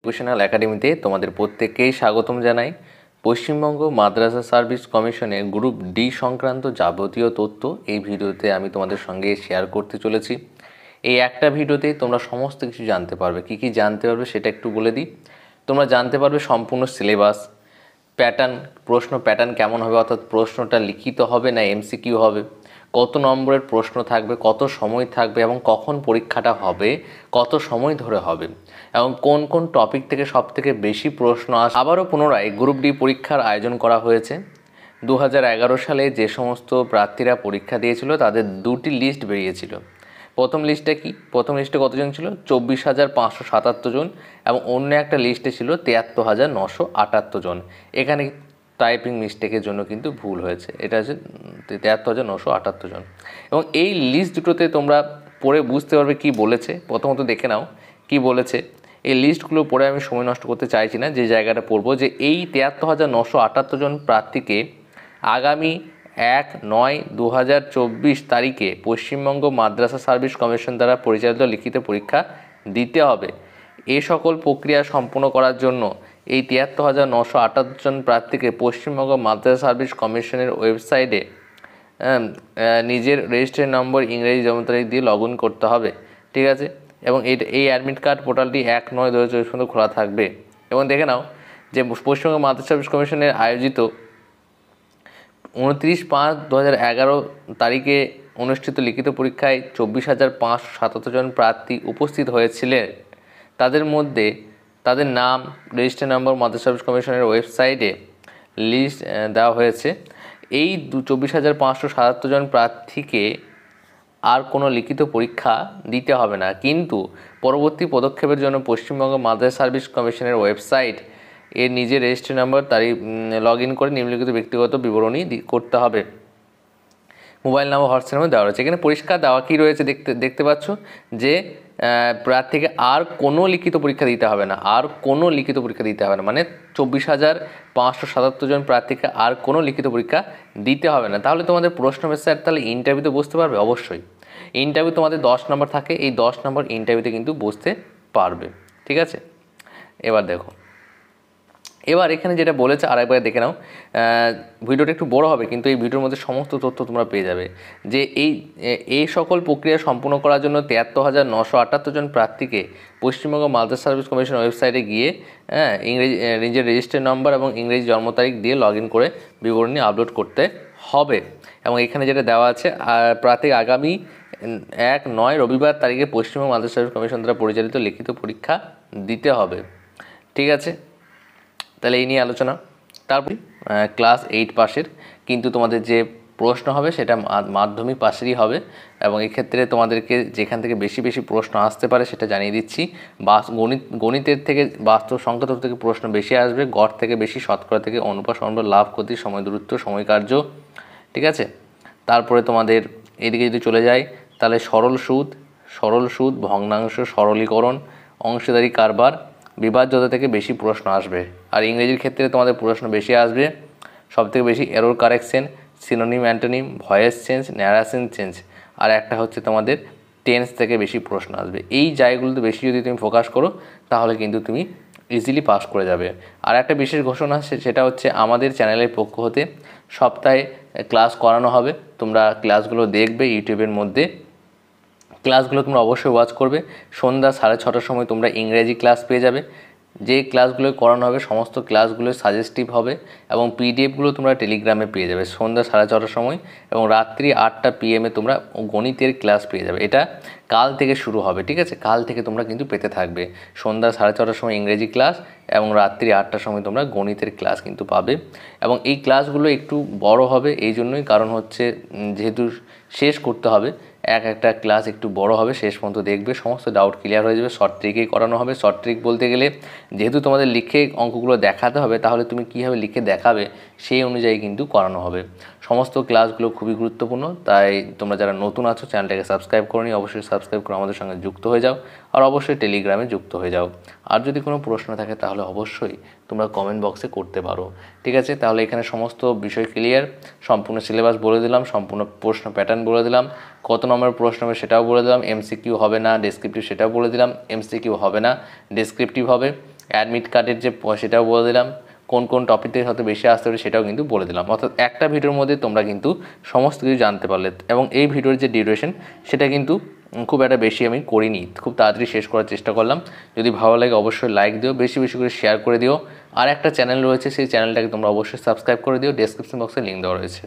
Educational একাডেমিতে তোমাদের প্রত্যেককেই স্বাগতম জানাই। পশ্চিমবঙ্গ মাদ্রাসা সার্ভিস কমিশনের গ্রুপ ডি সংক্রান্ত যাবতীয় তথ্য এই ভিডিওতে আমি তোমাদের সঙ্গে শেয়ার করতে চলেছি। এই একটা ভিডিওতে তোমরা সমস্ত কিছু জানতে পারবে। কি কি জানতে পারবে সেটা একটু বলে দিই। তোমরা জানতে পারবে সম্পূর্ণ সিলেবাস, প্যাটার্ন, প্রশ্ন প্যাটার্ন কেমন হবে, অর্থাৎ প্রশ্নটা লিখিত হবে না এমসিকিউ হবে, কত নম্বরের প্রশ্ন থাকবে, কত সময় থাকবে এবং কখন পরীক্ষাটা হবে, কত সময় ধরে হবে এবং কোন কোন টপিক থেকে সবথেকে বেশি প্রশ্ন আসে। আবারও পুনরায় গ্রুপ ডি পরীক্ষার আয়োজন করা হয়েছে। 2011 সালে যে সমস্ত প্রার্থীরা পরীক্ষা দিয়েছিল তাদের দুটি লিস্ট বেরিয়েছিল। প্রথম লিস্টে কি, প্রথম লিস্টে কতজন ছিল? 24,577 জন এবং অন্য একটা লিস্টে ছিল 73,978 জন। এখানে টাইপিং মিস্টেকের জন্য কিন্তু ভুল হয়েছে, এটা হচ্ছে 73,978 জন। এবং এই লিস্ট দুটোতে তোমরা পড়ে বুঝতে পারবে কি বলেছে। প্রথমত দেখে নাও কি বলেছে। এই লিস্টগুলো পড়ে আমি সময় নষ্ট করতে চাইছি না, যে জায়গাটা পড়বো যে এই 73,978 জন প্রার্থীকে আগামী 1/9/2024 তারিখে পশ্চিমবঙ্গ মাদ্রাসা সার্ভিস কমিশন দ্বারা পরিচালিত লিখিত পরীক্ষা দিতে হবে। এ সকল প্রক্রিয়া সম্পন্ন করার জন্য এই 73,978 জন প্রার্থীকে পশ্চিমবঙ্গ মাদ্রাসা সার্ভিস কমিশনের ওয়েবসাইটে নিজের রেজিস্ট্রেশন নম্বর, ইংরেজি জন্ম তারিখ দিয়ে লগ ইন করতে হবে, ঠিক আছে। এবং এই অ্যাডমিট কার্ড পোর্টালটি 1/9/2024 পর্যন্ত খোলা থাকবে। এবং দেখে নাও যে পশ্চিমবঙ্গ মাদ্রাসা সার্ভিস কমিশনের আয়োজিত 29/5/2011 তারিখে অনুষ্ঠিত লিখিত পরীক্ষায় 24,577 জন প্রার্থী উপস্থিত হয়েছিলেন। তাদের মধ্যে তাদের নাম, রেজিস্ট্রেশন নম্বর মাদ্রাসা সার্ভিস কমিশনের ওয়েবসাইটে লিস্ট দেওয়া হয়েছে। এই 24,577 জন প্রার্থীকে আর কোনো লিখিত পরীক্ষা দিতে হবে না, কিন্তু পরবর্তী পদক্ষেপের জন্য পশ্চিমবঙ্গ মাদ্রাসা সার্ভিস কমিশনের ওয়েবসাইট এর নিজের রেজিস্ট্রেশন নাম্বার তারিখ লগ ইন করে নিম্নলিখিত ব্যক্তিগত বিবরণী করতে হবে। মোবাইল নাম্বার, হোয়াটসঅ্যাপ নাম্বার দেওয়া রয়েছে। এখানে পরিষ্কার দেওয়া কী রয়েছে দেখতে পাচ্ছ যে প্রার্থীকে আর কোনো লিখিত পরীক্ষা দিতে হবে না, আর কোনো লিখিত পরীক্ষা দিতে হবে না, মানে 24,577 জন প্রার্থীকে আর কোনো লিখিত পরীক্ষা দিতে হবে না। তাহলে তোমাদের প্রশ্ন হবে স্যার তাহলে ইন্টারভিউতে বসতে পারবে? অবশ্যই ইন্টারভিউ তোমাদের 10 নম্বর থাকে, এই 10 নম্বর ইন্টারভিউতে কিন্তু বসতে পারবে, ঠিক আছে। এবার দেখো, এবার এখানে যেটা বলেছে আরেকবার দেখে নাও। ভিডিওটা একটু বড় হবে কিন্তু এই ভিডিওর মধ্যে সমস্ত তথ্য তোমরা পেয়ে যাবে। যে এই সকল প্রক্রিয়া সম্পূর্ণ করার জন্য 73,978 জন প্রার্থীকে পশ্চিমবঙ্গ মাদ্রাসা সার্ভিস কমিশন ওয়েবসাইটে গিয়ে নিজের রেজিস্ট্রেশন নম্বর এবং ইংরেজি জন্ম তারিখ দিয়ে লগ ইন করে বিবরণী আপলোড করতে হবে। এবং এখানে যেটা দেওয়া আছে, প্রার্থী আগামী 1/9 রবিবার তারিখে পশ্চিমবঙ্গ মাদ্রাসা সার্ভিস কমিশন দ্বারা পরিচালিত লিখিত পরীক্ষা দিতে হবে, ঠিক আছে। তাহলে এই নিয়ে আলোচনা। তারপরে ক্লাস 8 পাশের কিন্তু তোমাদের যে প্রশ্ন হবে সেটা মাধ্যমিক পাশেরই হবে। এবং এক্ষেত্রে তোমাদেরকে যেখান থেকে বেশি বেশি প্রশ্ন আসতে পারে সেটা জানিয়ে দিচ্ছি। গণিতের থেকে বাস্তব সংখ্যা থেকে প্রশ্ন বেশি আসবে, গড় থেকে বেশি, শতকরা থেকে, অনুপাত, সম্পর্ক, লাভ, ক্ষতি, সময় দূরত্ব, সময় কার্য, ঠিক আছে। তারপরে তোমাদের এদিকে যদি চলে যায় তাহলে সরল সুদ, ভগ্নাংশ, সরলীকরণ, অংশীদারি কারবার, বিভাজ্যতা থেকে বেশি প্রশ্ন আসবে। আর ইংরেজির ক্ষেত্রে তোমাদের প্রশ্ন বেশি আসবে, সবথেকে বেশি error correction, synonym antonym, voice change, narration change, আর একটা হচ্ছে তোমাদের টেন্স থেকে বেশি প্রশ্ন আসবে। এই জায়গাগুলোতে বেশি যদি তুমি ফোকাস করো তাহলে কিন্তু তুমি ইজিলি পাস করে যাবে। আর একটা বিশেষ ঘোষণা সেটা হচ্ছে আমাদের চ্যানেলের পক্ষ হতে সপ্তাহে ক্লাস করানো হবে। তোমরা ক্লাসগুলো দেখবে ইউটিউবের মধ্যে, ক্লাসগুলো তোমরা অবশ্যই ওয়াচ করবে। সন্ধ্যা 6:30টার সময় তোমরা ইংরেজি ক্লাস পেয়ে যাবে। যে ক্লাসগুলো করানো হবে সমস্ত ক্লাসগুলো সাজেস্টিভ হবে এবং পিডিএফগুলো তোমরা টেলিগ্রামে পেয়ে যাবে সন্ধ্যা 6:30টার সময়। এবং রাত্রি 8টা PM তোমরা গণিতের ক্লাস পেয়ে যাবে। এটা কাল থেকে শুরু হবে, ঠিক আছে। কাল থেকে তোমরা কিন্তু পেতে থাকবে সন্ধ্যা 6:30টার সময় ইংরেজি ক্লাস এবং রাত্রি 8টার সময় তোমরা গণিতের ক্লাস কিন্তু পাবে। এবং এই ক্লাসগুলো একটু বড় হবে এই জন্যই, কারণ হচ্ছে যেহেতু শেষ করতে হবে, একটা ক্লাস একটু বড় হবে, শেষ পর্যন্ত দেখবে, সমস্ত ডাউট ক্লিয়ার হয়ে যাবে। শর্ট ট্রিকেই করানো হবে। শর্ট ট্রিক বলতে গেলে যেহেতু তোমাদের লিখে অঙ্কগুলো দেখাতে হবে, তাহলে তুমি কীভাবে লিখে দেখাবে সেই অনুযায়ী কিন্তু করানো হবে। সমস্ত ক্লাসগুলো খুবই গুরুত্বপূর্ণ, তাই তোমরা যারা নতুন আছো চ্যানেলটাকে সাবস্ক্রাইব করো নি, অবশ্যই সাবস্ক্রাইব করে আমাদের সঙ্গে যুক্ত হয়ে যাও। আর অবশ্যই টেলিগ্রামে যুক্ত হয়ে যাও। আর যদি কোনো প্রশ্ন থাকে তাহলে অবশ্যই তোমরা কমেন্ট বক্সে করতে পারো, ঠিক আছে। তাহলে এখানে সমস্ত বিষয় ক্লিয়ার, সম্পূর্ণ সিলেবাস বলে দিলাম, সম্পূর্ণ প্রশ্ন প্যাটার্ন বলে দিলাম, কত নম্বরের প্রশ্ন হবে সেটাও বলে দিলাম, এমসিকিউ হবে না ডেসক্রিপটিভ সেটাও বলে দিলাম। এমসিকিউ হবে না, ডেসক্রিপটিভ হবে। অ্যাডমিট কার্ডের যে সেটাও বলে দিলাম, কোন কোন টপিক থেকে হয়তো বেশি আসতে পারে সেটাও কিন্তু বলে দিলাম। অর্থাৎ একটা ভিডিওর মধ্যে তোমরা কিন্তু সমস্ত কিছু জানতে পারলে। এবং এই ভিডিওর যে ডিউরেশন সেটা কিন্তু খুব একটা বেশি আমি করিনি, খুব তাড়াতাড়ি শেষ করার চেষ্টা করলাম। যদি ভালো লাগে অবশ্যই লাইক দিও, বেশি বেশি করে শেয়ার করে দিও। আর একটা চ্যানেল রয়েছে, সেই চ্যানেলটাকে তোমরা অবশ্যই সাবস্ক্রাইব করে দিও, ডেসক্রিপশন বক্সে লিঙ্ক দেওয়া রয়েছে।